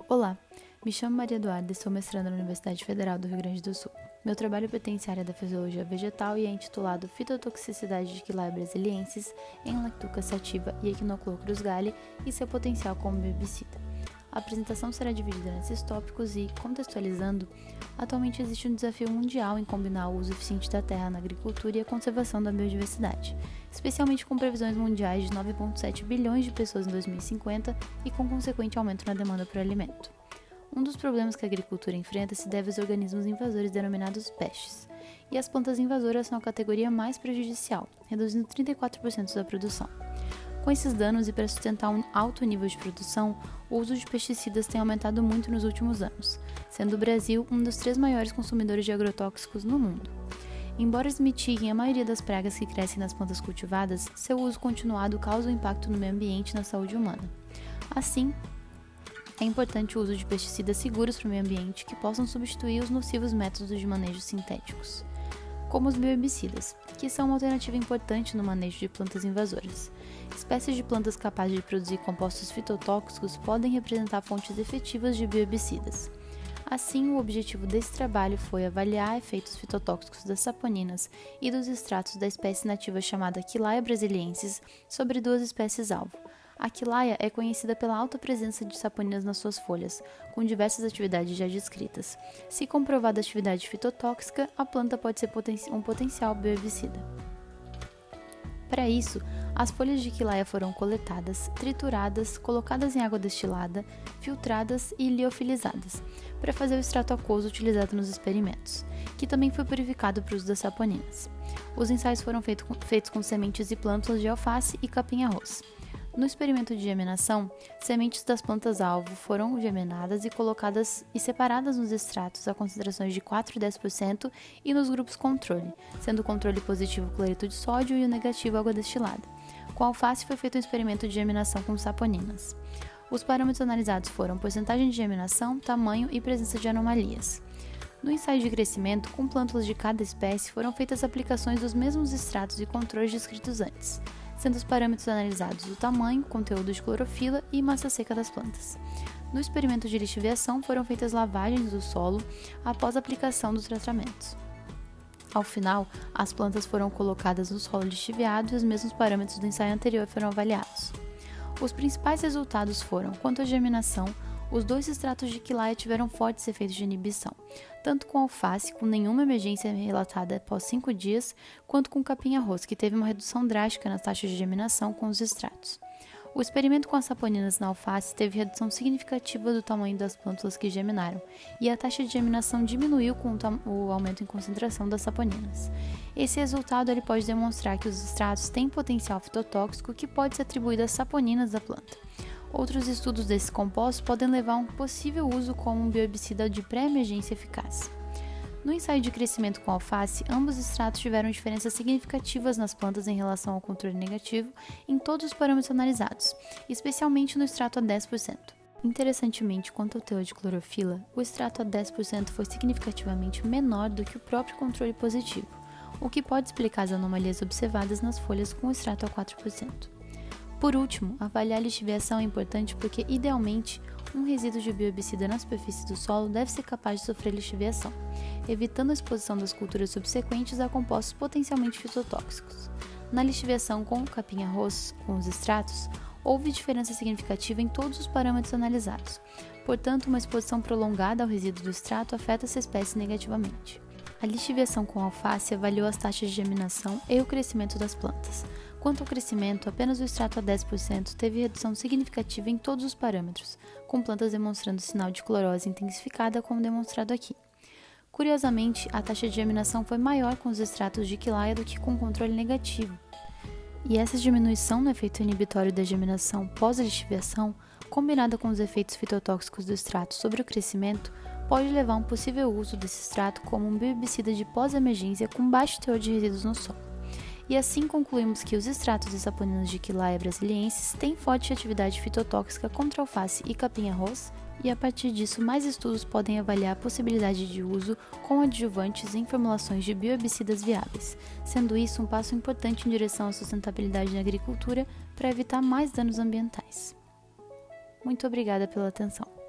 Olá, me chamo Maria Eduarda e sou mestranda na Universidade Federal do Rio Grande do Sul. Meu trabalho pertence à área da fisiologia vegetal e é intitulado Fitotoxicidade de Quilaia brasiliensis em Lactuca sativa e Echinoclorus gale e seu potencial como herbicida. A apresentação será dividida nesses tópicos e, contextualizando, atualmente existe um desafio mundial em combinar o uso eficiente da terra na agricultura e a conservação da biodiversidade, especialmente com previsões mundiais de 9,7 bilhões de pessoas em 2050 e com consequente aumento na demanda por alimento. Um dos problemas que a agricultura enfrenta se deve aos organismos invasores denominados pestes, e as plantas invasoras são a categoria mais prejudicial, reduzindo 34% da produção. Com esses danos e para sustentar um alto nível de produção, o uso de pesticidas tem aumentado muito nos últimos anos, sendo o Brasil um dos 3 maiores consumidores de agrotóxicos no mundo. Embora eles mitiguem a maioria das pragas que crescem nas plantas cultivadas, seu uso continuado causa um impacto no meio ambiente e na saúde humana. Assim, é importante o uso de pesticidas seguros para o meio ambiente que possam substituir os nocivos métodos de manejo sintéticos, como os bioherbicidas, que são uma alternativa importante no manejo de plantas invasoras. Espécies de plantas capazes de produzir compostos fitotóxicos podem representar fontes efetivas de bioherbicidas. Assim, o objetivo desse trabalho foi avaliar efeitos fitotóxicos das saponinas e dos extratos da espécie nativa chamada Quilaia brasiliensis sobre 2 espécies-alvo. A quilaia é conhecida pela alta presença de saponinas nas suas folhas, com diversas atividades já descritas. Se comprovada a atividade fitotóxica, a planta pode ser um potencial bioherbicida. Para isso, as folhas de quilaia foram coletadas, trituradas, colocadas em água destilada, filtradas e liofilizadas, para fazer o extrato aquoso utilizado nos experimentos, que também foi purificado para o uso das saponinas. Os ensaios foram feitos com sementes e plântulas de alface e capim-arroz. No experimento de germinação, sementes das plantas-alvo foram germinadas e colocadas e separadas nos extratos a concentrações de 4 e 10% e nos grupos controle, sendo o controle positivo cloreto de sódio e o negativo água destilada. Com a alface foi feito um experimento de germinação com saponinas. Os parâmetros analisados foram porcentagem de germinação, tamanho e presença de anomalias. No ensaio de crescimento, com plântulas de cada espécie, foram feitas aplicações dos mesmos extratos e controles descritos antes, sendo os parâmetros analisados o tamanho, conteúdo de clorofila e massa seca das plantas. No experimento de lixiviação, foram feitas lavagens do solo após a aplicação dos tratamentos. Ao final, as plantas foram colocadas no solo lixiviado e os mesmos parâmetros do ensaio anterior foram avaliados. Os principais resultados foram, quanto à germinação, os 2 extratos de quilaia tiveram fortes efeitos de inibição, tanto com alface, com nenhuma emergência relatada após 5 dias, quanto com capim-arroz, que teve uma redução drástica nas taxas de germinação com os extratos. O experimento com as saponinas na alface teve redução significativa do tamanho das plântulas que germinaram, e a taxa de germinação diminuiu com o aumento em concentração das saponinas. Esse resultado ele pode demonstrar que os extratos têm potencial fitotóxico que pode ser atribuído às saponinas da planta. Outros estudos desses compostos podem levar a um possível uso como um bioherbicida de pré-emergência eficaz. No ensaio de crescimento com alface, ambos extratos tiveram diferenças significativas nas plantas em relação ao controle negativo em todos os parâmetros analisados, especialmente no extrato a 10%. Interessantemente, quanto ao teor de clorofila, o extrato a 10% foi significativamente menor do que o próprio controle positivo, o que pode explicar as anomalias observadas nas folhas com o extrato a 4%. Por último, avaliar a lixiviação é importante porque, idealmente, um resíduo de bioherbicida na superfície do solo deve ser capaz de sofrer lixiviação, evitando a exposição das culturas subsequentes a compostos potencialmente fitotóxicos. Na lixiviação com o capim-arroz, com os extratos, houve diferença significativa em todos os parâmetros analisados, portanto, uma exposição prolongada ao resíduo do extrato afeta essa espécie negativamente. A lixiviação com alface avaliou as taxas de germinação e o crescimento das plantas. Quanto ao crescimento, apenas o extrato a 10% teve redução significativa em todos os parâmetros, com plantas demonstrando sinal de clorose intensificada como demonstrado aqui. Curiosamente, a taxa de germinação foi maior com os extratos de quilaia do que com o controle negativo. E essa diminuição no efeito inibitório da germinação pós-lixiviação, combinada com os efeitos fitotóxicos do extrato sobre o crescimento, pode levar a um possível uso desse extrato como um bioherbicida de pós-emergência com baixo teor de resíduos no solo. E assim concluímos que os extratos de saponinas de Quilaia brasiliensis têm forte atividade fitotóxica contra alface e capim-arroz, e a partir disso mais estudos podem avaliar a possibilidade de uso com adjuvantes em formulações de bioherbicidas viáveis, sendo isso um passo importante em direção à sustentabilidade na agricultura para evitar mais danos ambientais. Muito obrigada pela atenção.